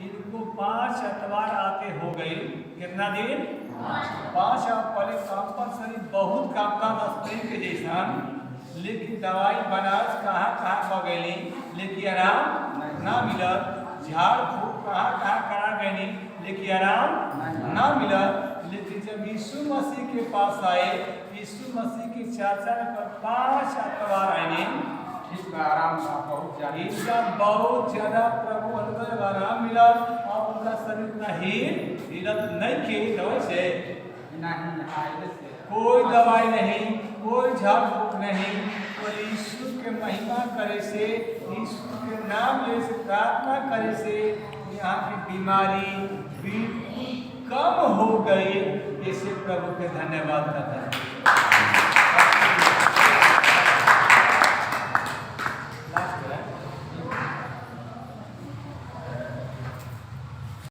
इनको 5 एतवार आते हो गए। कितना दिन? 5। आप पहले कंपल्सरी बहुत कामकाज स्प्रे के जैसा, लेकिन दवाई बनारस कहाँ कहाँ बगैली, लेकिन आराम ना मिलत। झाड़ फूक कहाँ कहाँ करा गए, लेकिन आराम ना मिलत। लेकिन जब यीशु मसीह के पास आए, यीशु मसीह की चर्चा पर 5 एतवार आए, आराम बहुत ज्यादा प्रभु अंदर आराम मिला और उनका शरीर इतना हिलत नहीं के दवाई से कोई दवाई नहीं, कोई झाड़ फूक नहीं, तो यीशु के महिमा करे से, यीशु के नाम ले से, प्रार्थना करे से यहाँ की बीमारी बिल्कुल कम हो गई। इसे प्रभु के धन्यवाद करता है।